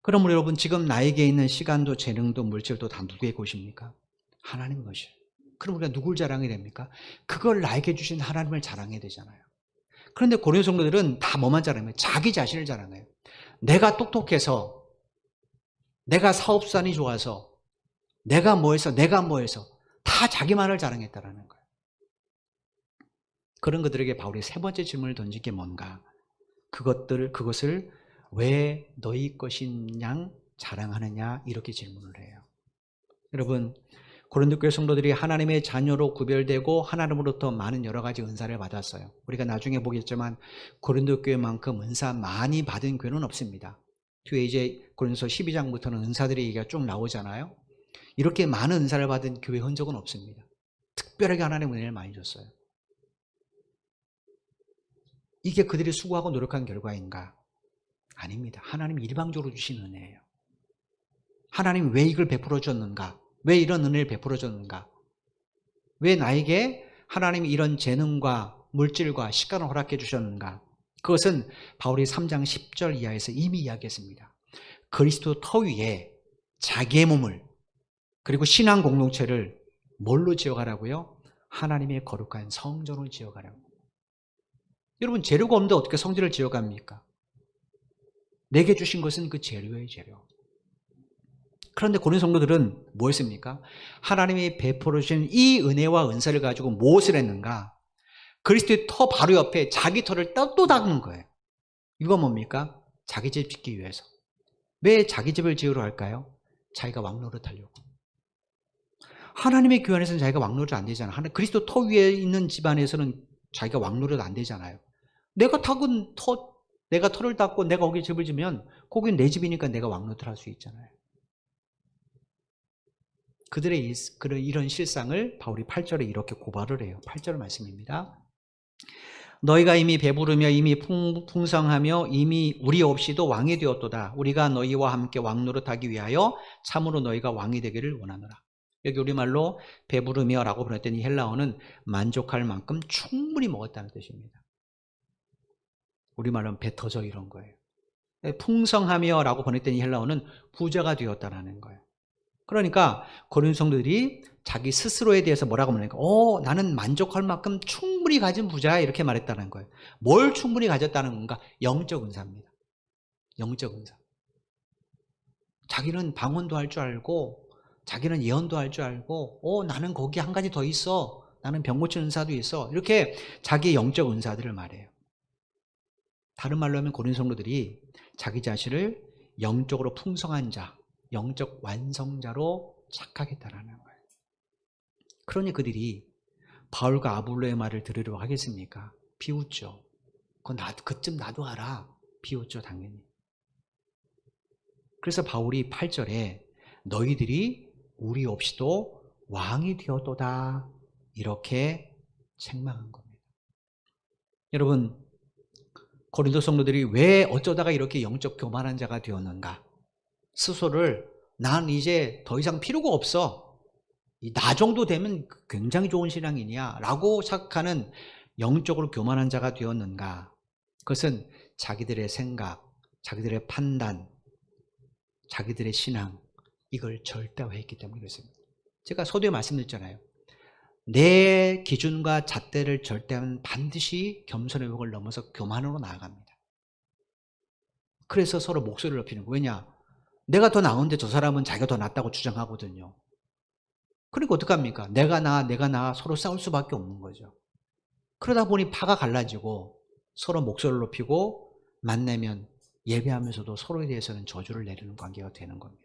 그러므로 여러분 지금 나에게 있는 시간도 재능도 물질도 다 누구의 것입니까? 하나님 것이에요. 그럼 우리가 누굴 자랑해야 됩니까? 그걸 나에게 주신 하나님을 자랑해야 되잖아요. 그런데 고린도 성도들은 다 뭐만 자랑해요? 자기 자신을 자랑해요. 내가 똑똑해서 내가 사업산이 좋아서 내가 뭐해서 다 자기만을 자랑했다라는 거예요. 그런 그들에게 바울이 세 번째 질문을 던진 게 뭔가? 그것을 왜 너희 것인 양 자랑하느냐? 이렇게 질문을 해요. 여러분, 고린도 교회 성도들이 하나님의 자녀로 구별되고 하나님으로부터 많은 여러 가지 은사를 받았어요. 우리가 나중에 보겠지만 고린도 교회만큼 은사 많이 받은 교회는 없습니다. 뒤에 이제 고린도서 12장부터는 은사들의 얘기가 쭉 나오잖아요. 이렇게 많은 은사를 받은 교회 흔적은 없습니다. 특별하게 하나님의 은혜를 많이 줬어요. 이게 그들이 수고하고 노력한 결과인가? 아닙니다. 하나님이 일방적으로 주신 은혜예요. 하나님이 왜 이걸 베풀어 줬는가? 왜 이런 은혜를 베풀어 줬는가? 왜 나에게 하나님이 이런 재능과 물질과 시간을 허락해 주셨는가? 그것은 바울이 3장 10절 이하에서 이미 이야기했습니다. 그리스도 터 위에 자기의 몸을 그리고 신앙 공동체를 뭘로 지어가라고요? 하나님의 거룩한 성전을 지어가라고. 여러분, 재료가 없는데 어떻게 성전을 지어갑니까? 내게 주신 것은 그 재료예요, 재료. 그런데 고린 성도들은 뭐 했습니까? 하나님이 베풀어 주신 이 은혜와 은사를 가지고 무엇을 했는가? 그리스도의 터 바로 옆에 자기 터를 또 닦는 거예요. 이거 뭡니까? 자기 집 짓기 위해서. 왜 자기 집을 지으러 할까요? 자기가 왕노릇 하려고. 하나님의 교회 안에서는 자기가 왕노릇 안 되잖아요. 그리스도 터 위에 있는 집안에서는 자기가 왕노릇 안 되잖아요. 내가 터를 닦고 내가 거기 집을 지면 거긴 내 집이니까 내가 왕노릇 할 수 있잖아요. 그들의 이런 실상을 바울이 8절에 이렇게 고발을 해요. 8절 말씀입니다. 너희가 이미 배부르며 이미 풍성하며 이미 우리 없이도 왕이 되었도다. 우리가 너희와 함께 왕노릇하기 위하여 참으로 너희가 왕이 되기를 원하노라. 여기 우리말로 배부르며 라고 번역된 헬라어는 만족할 만큼 충분히 먹었다는 뜻입니다. 우리말로는 배 터져 이런 거예요. 풍성하며 라고 번역된 헬라어는 부자가 되었다는 거예요. 그러니까 고린 성도들이 자기 스스로에 대해서 뭐라고 말하니까 나는 만족할 만큼 충분히 가진 부자야 이렇게 말했다는 거예요. 뭘 충분히 가졌다는 건가? 영적 은사입니다. 영적 은사. 자기는 방언도 할 줄 알고 자기는 예언도 할 줄 알고 나는 거기 한 가지 더 있어. 나는 병 고치는 은사도 있어. 이렇게 자기의 영적 은사들을 말해요. 다른 말로 하면 고린 성도들이 자기 자신을 영적으로 풍성한 자, 영적 완성자로 착각했다라는 거예요. 그러니 그들이 바울과 아볼로의 말을 들으려고 하겠습니까? 비웃죠. 그쯤 나도 알아. 비웃죠, 당연히. 그래서 바울이 8절에 너희들이 우리 없이도 왕이 되었도다 이렇게 책망한 겁니다. 여러분, 고린도 성도들이 왜 어쩌다가 이렇게 영적 교만한 자가 되었는가? 스스로를 난 이제 더 이상 필요가 없어. 나 정도 되면 굉장히 좋은 신앙이냐 라고 생각하는 영적으로 교만한 자가 되었는가? 그것은 자기들의 생각, 자기들의 판단, 자기들의 신앙 이걸 절대화했기 때문에 그렇습니다. 제가 서두에 말씀드렸잖아요. 내 기준과 잣대를 절대하면 반드시 겸손의 벽을 넘어서 교만으로 나아갑니다. 그래서 서로 목소리를 높이는 거예요. 왜냐? 내가 더 나은데 저 사람은 자기가 더 낫다고 주장하거든요. 그러니까 어떡합니까? 내가 나 서로 싸울 수밖에 없는 거죠. 그러다 보니 파가 갈라지고 서로 목소리를 높이고 만나면 예배하면서도 서로에 대해서는 저주를 내리는 관계가 되는 겁니다.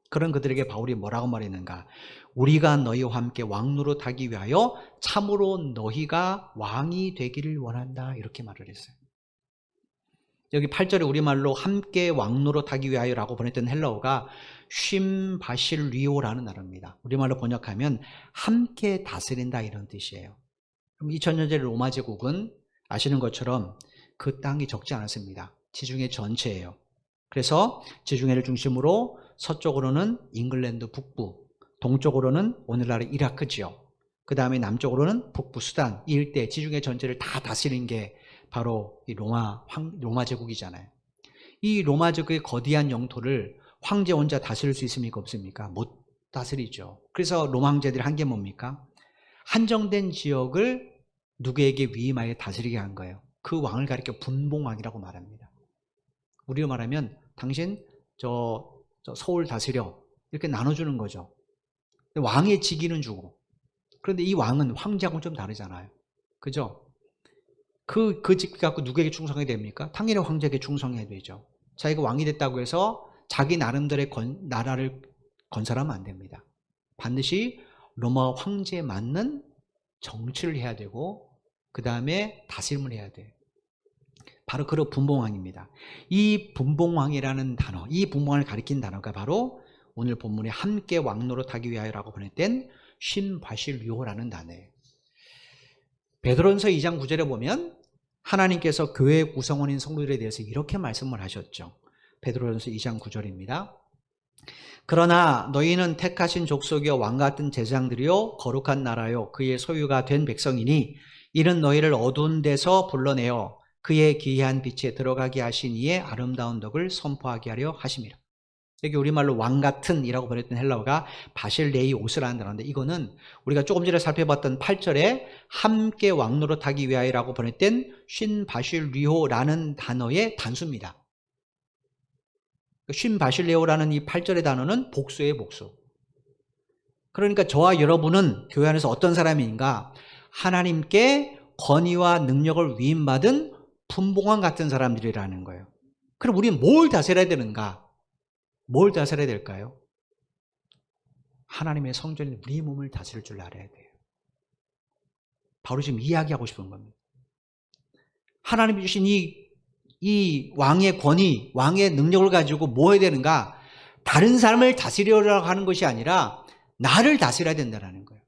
그런 그들에게 바울이 뭐라고 말했는가? 우리가 너희와 함께 왕노릇하기 위하여 참으로 너희가 왕이 되기를 원한다 이렇게 말을 했어요. 여기 8절에 우리말로 함께 왕노릇하기 위하여라고 번역된 헬라어가 쉼바실리오라는 단어입니다. 우리말로 번역하면 함께 다스린다 이런 뜻이에요. 2000년 전 로마 제국은 아시는 것처럼 그 땅이 적지 않았습니다. 지중해 전체예요. 그래서 지중해를 중심으로 서쪽으로는 잉글랜드 북부, 동쪽으로는 오늘날의 이라크 지역, 그 다음에 남쪽으로는 북부 수단, 이 일대 지중해 전체를 다 다스린 게 바로 이 로마 제국이잖아요. 이 로마 제국의 거대한 영토를 황제 혼자 다스릴 수 있습니까? 없습니까? 못 다스리죠. 그래서 로마 황제들이 한 게 뭡니까? 한정된 지역을 누구에게 위임하여 다스리게 한 거예요. 그 왕을 가리켜 분봉왕이라고 말합니다. 우리로 말하면 당신 저 서울 다스려 이렇게 나눠주는 거죠. 왕의 직위는 주고. 그런데 이 왕은 황제하고는 좀 다르잖아요. 그죠? 그 집 갖고 누구에게 충성해야 됩니까? 당연히 황제에게 충성해야 되죠. 자기가 왕이 됐다고 해서 자기 나름대로의 나라를 건설하면 안 됩니다. 반드시 로마 황제에 맞는 정치를 해야 되고 그 다음에 다스림을 해야 돼요. 바로 그 분봉왕입니다. 이 분봉왕이라는 단어, 이 분봉왕을 가리킨 단어가 바로 오늘 본문에 함께 왕노릇하기 위하여라고 번역된 신바실류호라는 단어예요. 베드로전서 2장 9절에 보면 하나님께서 교회 구성원인 성도들에 대해서 이렇게 말씀을 하셨죠. 베드로전서 2장 9절입니다. 그러나 너희는 택하신 족속이요 왕같은 제사장들이요 거룩한 나라요 그의 소유가 된 백성이니 이는 너희를 어두운 데서 불러내어 그의 기이한 빛에 들어가게 하신 이의 아름다운 덕을 선포하게 하려 하심이라. 여기 우리말로 왕같은 이라고 번역된 헬라어가 바실레이오스라는 단어인데 이거는 우리가 조금 전에 살펴봤던 8절에 함께 왕노릇하기 위하여라고 번역된 쉰바실리호라는 단어의 단수입니다. 쉰바실레오라는 이 8절의 단어는 복수의 복수. 그러니까 저와 여러분은 교회 안에서 어떤 사람인가? 하나님께 권위와 능력을 위임받은 분봉왕 같은 사람들이라는 거예요. 그럼 우리는 뭘 다스려야 되는가? 뭘 다스려야 될까요? 하나님의 성전인 우리 몸을 다스릴 줄 알아야 돼요. 바로 지금 이야기하고 싶은 겁니다. 하나님이 주신 이 왕의 권위, 왕의 능력을 가지고 뭐 해야 되는가? 다른 사람을 다스리려고 하는 것이 아니라 나를 다스려야 된다는 거예요.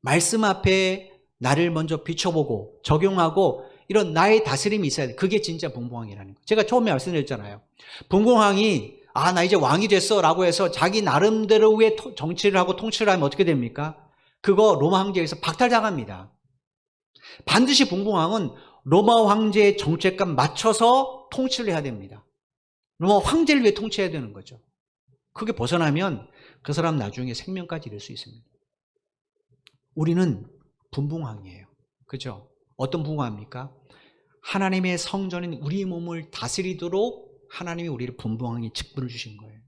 말씀 앞에 나를 먼저 비춰보고 적용하고 이런 나의 다스림이 있어야 돼. 그게 진짜 분봉왕이라는 거예요. 제가 처음에 말씀드렸잖아요. 분봉왕이 나 이제 왕이 됐어 라고 해서 자기 나름대로의 정치를 하고 통치를 하면 어떻게 됩니까? 그거 로마 황제에서 박탈당합니다. 반드시 분봉왕은 로마 황제의 정책과 맞춰서 통치를 해야 됩니다. 로마 황제를 위해 통치해야 되는 거죠. 그게 벗어나면 그 사람 나중에 생명까지 잃을 수 있습니다. 우리는 분봉왕이에요. 그죠? 어떤 분봉왕입니까? 하나님의 성전인 우리 몸을 다스리도록 하나님이 우리를 분봉왕의 직분을 주신 거예요.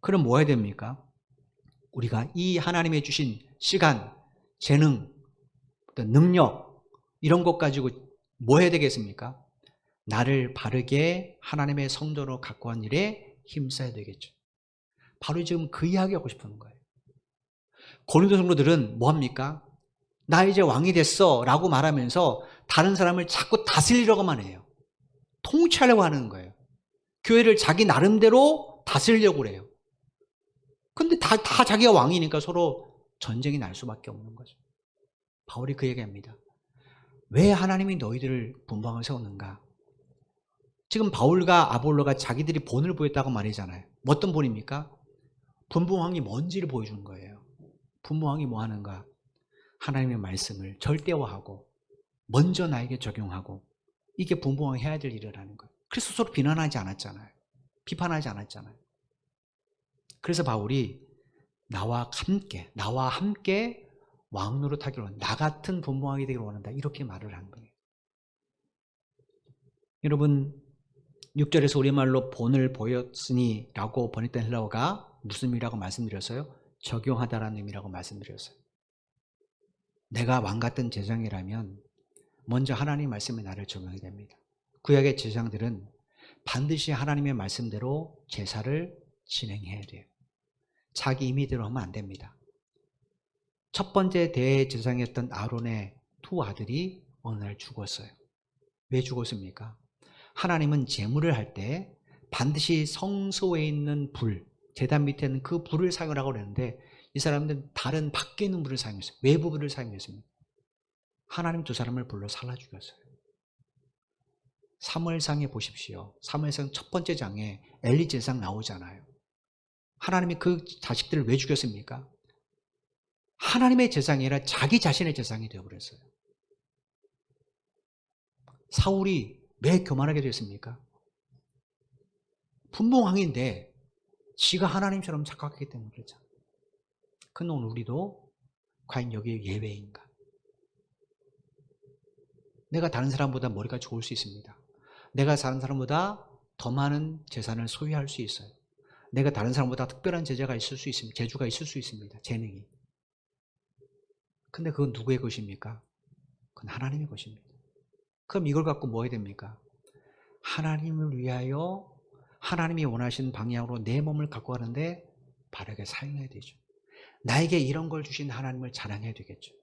그럼 뭐 해야 됩니까? 우리가 이 하나님의 주신 시간, 재능, 능력 이런 것 가지고 뭐 해야 되겠습니까? 나를 바르게 하나님의 성전으로 갖고 간 일에 힘써야 되겠죠. 바로 지금 그 이야기하고 싶은 거예요. 고린도 성도들은 뭐합니까? 나 이제 왕이 됐어 라고 말하면서 다른 사람을 자꾸 다스리려고만 해요. 통치하려고 하는 거예요. 교회를 자기 나름대로 다스리려고 그래요. 근데 다 자기가 왕이니까 서로 전쟁이 날 수밖에 없는 거죠. 바울이 그 얘기합니다. 왜 하나님이 너희들을 분봉왕을 세웠는가? 지금 바울과 아볼로가 자기들이 본을 보였다고 말이잖아요. 어떤 본입니까? 분봉왕이 뭔지를 보여준 거예요. 분봉왕이 뭐 하는가? 하나님의 말씀을 절대화하고 먼저 나에게 적용하고 이게 분봉왕이 해야 될 일이라는 거예요. 그래서 서로 비난하지 않았잖아요. 비판하지 않았잖아요. 그래서 바울이 나와 함께 왕노릇하기를 원한다. 나 같은 분봉왕이 되기를 원한다. 이렇게 말을 한 거예요. 여러분 6절에서 우리말로 본을 보였으니 라고 번역된 헬라어가 무슨 의미라고 말씀드렸어요? 적용하다라는 의미라고 말씀드렸어요. 내가 왕같은 제사장이라면 먼저 하나님 말씀에 나를 적용해야 됩니다. 구약의 제사장들은 반드시 하나님의 말씀대로 제사를 진행해야 돼요. 자기 임의대로 하면 안 됩니다. 첫 번째 대제사장이었던 아론의 두 아들이 어느 날 죽었어요. 왜 죽었습니까? 하나님은 제물을 할 때 반드시 성소에 있는 불, 제단 밑에 있는 그 불을 사용하라고 그랬는데 이 사람들은 다른 밖에 있는 불을 사용했어요. 외부 불을 사용했습니다. 하나님 두 사람을 불러 살라 죽였어요. 사무엘상에 보십시오. 사무엘상 첫 번째 장에 엘리 제사장 나오잖아요. 하나님이 그 자식들을 왜 죽였습니까? 하나님의 제사장이 아니라 자기 자신의 제사장이 되어버렸어요. 사울이 왜 교만하게 됐습니까? 분봉왕인데 지가 하나님처럼 착각하기 때문에 그렇잖아요. 그런데 오늘 우리도 과연 여기에 예외인가? 내가 다른 사람보다 머리가 좋을 수 있습니다. 내가 다른 사람보다 더 많은 재산을 소유할 수 있어요. 내가 다른 사람보다 특별한 재주가 있을 수 있습니다. 재능이. 근데 그건 누구의 것입니까? 그건 하나님의 것입니다. 그럼 이걸 갖고 뭐 해야 됩니까? 하나님을 위하여 하나님이 원하시는 방향으로 내 몸을 갖고 가는데 바르게 사용해야 되죠. 나에게 이런 걸 주신 하나님을 자랑해야 되겠죠.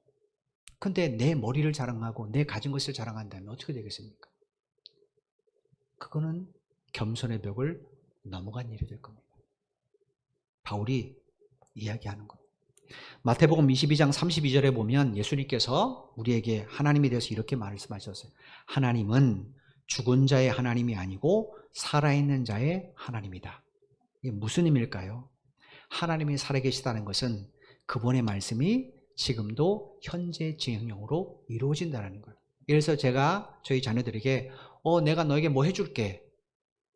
근데 내 머리를 자랑하고 내 가진 것을 자랑한다면 어떻게 되겠습니까? 그거는 겸손의 벽을 넘어간 일이 될 겁니다. 바울이 이야기하는 겁니다. 마태복음 22장 32절에 보면 예수님께서 우리에게 하나님에 대해서 이렇게 말씀하셨어요. 하나님은 죽은 자의 하나님이 아니고 살아있는 자의 하나님이다. 이게 무슨 의미일까요? 하나님이 살아계시다는 것은 그분의 말씀이 지금도 현재 진행형으로 이루어진다는 거예요. 그래서 제가 저희 자녀들에게 내가 너에게 뭐 해줄게.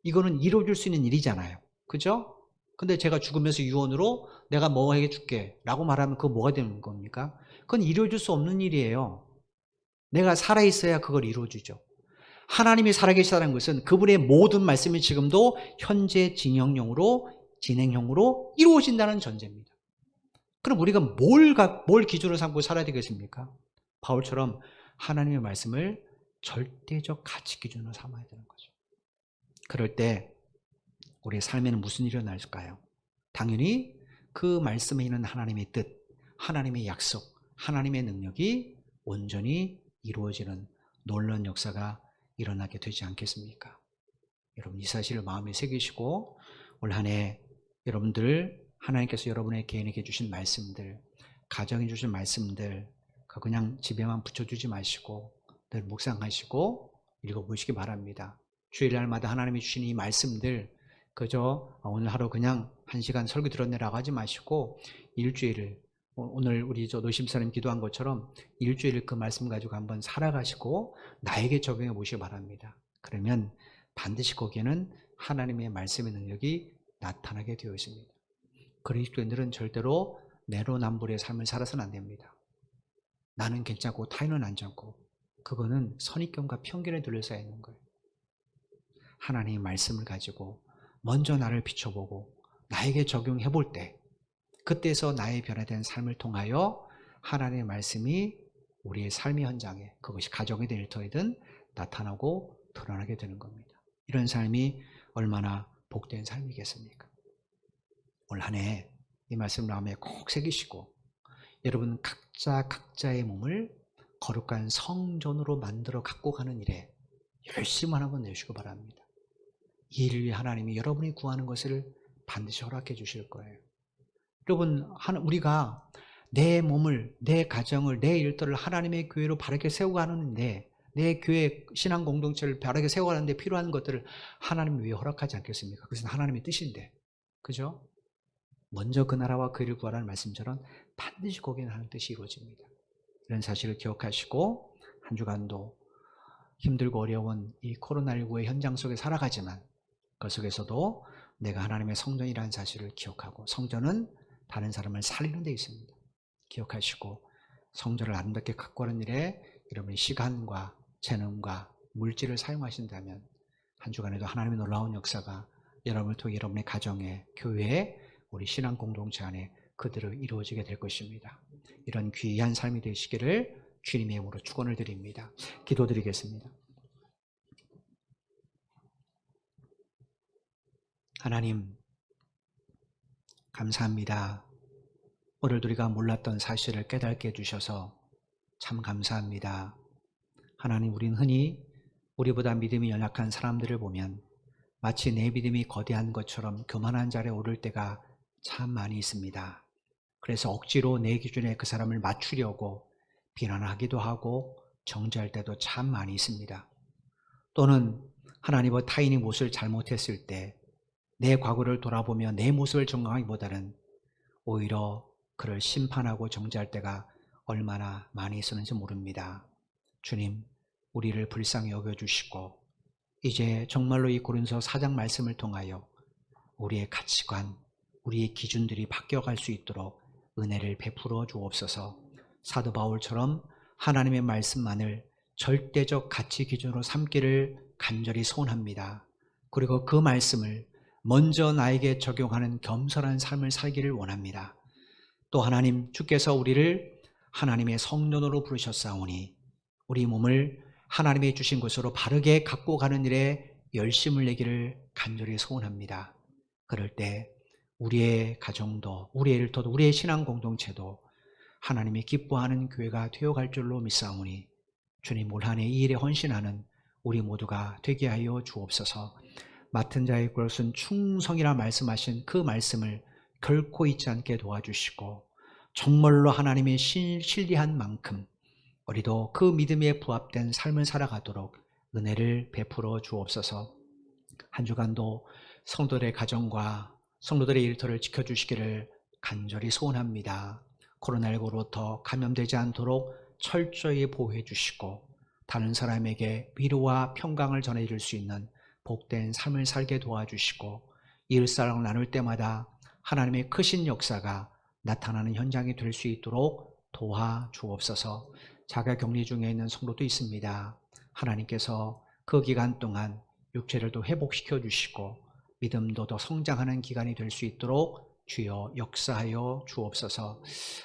이거는 이루어질 수 있는 일이잖아요. 그죠? 근데 제가 죽으면서 유언으로 내가 뭐 해줄게 라고 말하면 그거 뭐가 되는 겁니까? 그건 이루어질 수 없는 일이에요. 내가 살아있어야 그걸 이루어주죠. 하나님이 살아계시다는 것은 그분의 모든 말씀이 지금도 현재 진행형으로 이루어진다는 전제입니다. 그럼 우리가 뭘 기준으로 삼고 살아야 되겠습니까? 바울처럼 하나님의 말씀을 절대적 가치 기준으로 삼아야 되는 거죠. 그럴 때 우리의 삶에는 무슨 일이 일어날까요? 당연히 그 말씀에 있는 하나님의 뜻, 하나님의 약속, 하나님의 능력이 온전히 이루어지는 놀라운 역사가 일어나게 되지 않겠습니까? 여러분 이 사실을 마음에 새기시고 올 한 해 여러분들 하나님께서 여러분의 개인에게 주신 말씀들, 가정에 주신 말씀들 그냥 집에만 붙여주지 마시고 늘 묵상하시고 읽어보시기 바랍니다. 주일날마다 하나님이 주신 이 말씀들 그저 오늘 하루 그냥 1시간 설교 들었네라고 하지 마시고 일주일을 오늘 우리 노심사님 기도한 것처럼 일주일을 그 말씀 가지고 한번 살아가시고 나에게 적용해 보시기 바랍니다. 그러면 반드시 거기에는 하나님의 말씀의 능력이 나타나게 되어 있습니다. 그리스도인들은 절대로 내로남불의 삶을 살아서는 안 됩니다. 나는 괜찮고 타인은 안 좋고 그거는 선입견과 편견에 둘러싸여 있는 거예요. 하나님의 말씀을 가지고 먼저 나를 비춰보고 나에게 적용해 볼 때 그때서 나의 변화된 삶을 통하여 하나님의 말씀이 우리의 삶의 현장에 그것이 가정이든 일터이든 나타나고 드러나게 되는 겁니다. 이런 삶이 얼마나 복된 삶이겠습니까? 올 한 해 이 말씀 마음에 꼭 새기시고 여러분 각자의 몸을 거룩한 성전으로 만들어 갖고 가는 일에 열심히 한번 내시기 바랍니다. 이 일을 위해 하나님이 여러분이 구하는 것을 반드시 허락해 주실 거예요. 여러분 우리가 내 몸을, 내 가정을, 내 일터를 하나님의 교회로 바르게 세워가는데 내 교회 신앙 공동체를 바르게 세워가는데 필요한 것들을 하나님이 왜 허락하지 않겠습니까? 그것은 하나님의 뜻인데 그죠? 먼저 그 나라와 그 일을 구하라는 말씀처럼 반드시 거기에는 하는 뜻이 이루어집니다. 이런 사실을 기억하시고 한 주간도 힘들고 어려운 이 코로나19의 현장 속에 살아가지만 그 속에서도 내가 하나님의 성전이라는 사실을 기억하고 성전은 다른 사람을 살리는 데 있습니다. 기억하시고 성전을 아름답게 갖고 가는 일에 여러분의 시간과 재능과 물질을 사용하신다면 한 주간에도 하나님의 놀라운 역사가 여러분을 통해 여러분의 가정에, 교회에, 우리 신앙 공동체 안에 그대로 이루어지게 될 것입니다. 이런 귀한 삶이 되시기를 주님의 이름으로 축원을 드립니다. 기도드리겠습니다. 하나님 감사합니다. 오늘도 우리가 몰랐던 사실을 깨닫게 해주셔서 참 감사합니다. 하나님 우린 흔히 우리보다 믿음이 연약한 사람들을 보면 마치 내 믿음이 거대한 것처럼 교만한 자리에 오를 때가 참 많이 있습니다. 그래서 억지로 내 기준에 그 사람을 맞추려고 비난하기도 하고 정죄할 때도 참 많이 있습니다. 또는 하나님과 타인이 무엇을 잘못했을 때 내 과거를 돌아보며 내 모습을 점검하기보다는 오히려 그를 심판하고 정죄할 때가 얼마나 많이 있었는지 모릅니다. 주님, 우리를 불쌍히 여겨주시고 이제 정말로 이 고린도서 4장 말씀을 통하여 우리의 가치관, 우리의 기준들이 바뀌어갈 수 있도록 은혜를 베풀어 주옵소서. 사도 바울처럼 하나님의 말씀만을 절대적 가치 기준으로 삼기를 간절히 소원합니다. 그리고 그 말씀을 먼저 나에게 적용하는 겸손한 삶을 살기를 원합니다. 또 하나님 주께서 우리를 하나님의 성전으로 부르셨사오니 우리 몸을 하나님이 주신 것으로 바르게 갖고 가는 일에 열심을 내기를 간절히 소원합니다. 그럴 때 우리의 가정도, 우리의 일터도, 우리의 신앙 공동체도 하나님이 기뻐하는 교회가 되어갈 줄로 믿사오니 주님 올 한 해 이 일에 헌신하는 우리 모두가 되게 하여 주옵소서. 맡은 자의 것은 충성이라 말씀하신 그 말씀을 결코 잊지 않게 도와주시고 정말로 하나님의 신리한 만큼 우리도 그 믿음에 부합된 삶을 살아가도록 은혜를 베풀어 주옵소서. 한 주간도 성도들의 가정과 성도들의 일터를 지켜주시기를 간절히 소원합니다. 코로나19로부터 감염되지 않도록 철저히 보호해 주시고 다른 사람에게 위로와 평강을 전해줄 수 있는 복된 삶을 살게 도와주시고 이웃사랑을 나눌 때마다 하나님의 크신 역사가 나타나는 현장이 될 수 있도록 도와주옵소서. 자가격리 중에 있는 성도도 있습니다. 하나님께서 그 기간 동안 육체를 또 회복시켜 주시고 믿음도 더 성장하는 기간이 될 수 있도록 주여 역사하여 주옵소서.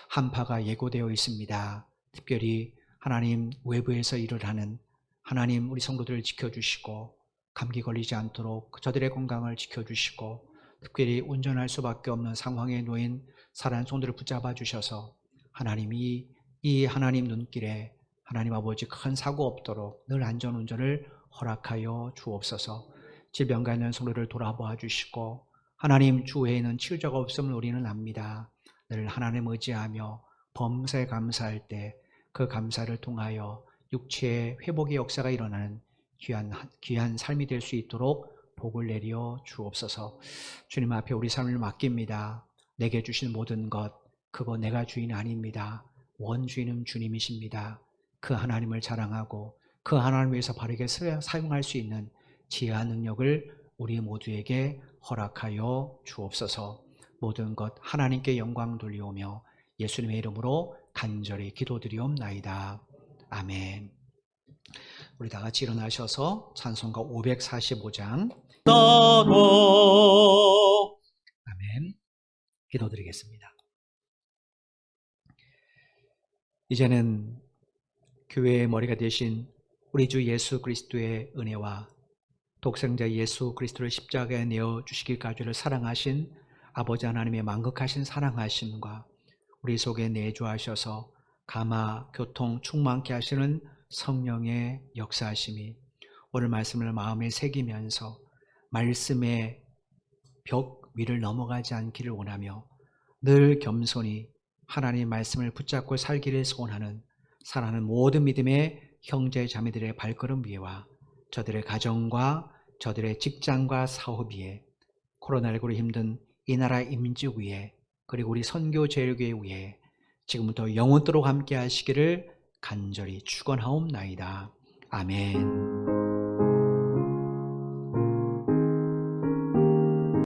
한파가 예고되어 있습니다. 특별히 하나님 외부에서 일을 하는 하나님 우리 성도들을 지켜주시고 감기 걸리지 않도록 저들의 건강을 지켜주시고 특별히 운전할 수밖에 없는 상황에 놓인 사랑하는 성도들을 붙잡아 주셔서 하나님이 이 하나님 눈길에 하나님 아버지 큰 사고 없도록 늘 안전운전을 허락하여 주옵소서. 질병가 있는 성도를 돌아보아 주시고 하나님 주 외에는 치유자가 없음을 우리는 압니다. 늘 하나님 의지하며 범사에 감사할 때 그 감사를 통하여 육체의 회복의 역사가 일어나는 귀한 삶이 될 수 있도록 복을 내려 주옵소서. 주님 앞에 우리 삶을 맡깁니다. 내게 주신 모든 것 그거 내가 주인 아닙니다. 원주인은 주님이십니다. 그 하나님을 자랑하고 그 하나님을 위해서 바르게 사용할 수 있는 지혜와 능력을 우리 모두에게 허락하여 주옵소서. 모든 것 하나님께 영광 돌리오며 예수님의 이름으로 간절히 기도드리옵나이다. 아멘. 우리 다 같이 일어나셔서 찬송가 545장 너로 아멘 기도드리겠습니다. 이제는 교회의 머리가 되신 우리 주 예수 그리스도의 은혜와 독생자 예수 그리스도를 십자가에 내어 주시기까지를 사랑하신 아버지 하나님의 만극하신 사랑하심과 우리 속에 내주하셔서 감화, 교통, 충만케 하시는 성령의 역사하심이 오늘 말씀을 마음에 새기면서 말씀의 벽 위를 넘어가지 않기를 원하며 늘 겸손히 하나님의 말씀을 붙잡고 살기를 소원하는 사랑하는 모든 믿음의 형제 자매들의 발걸음 위에와 저들의 가정과 저들의 직장과 사업 위에 코로나19로 힘든 이 나라 임직 위에 그리고 우리 선교 제일교회 위에 지금부터 영원토록 함께 하시기를 간절히 축원하옵나이다. 아멘.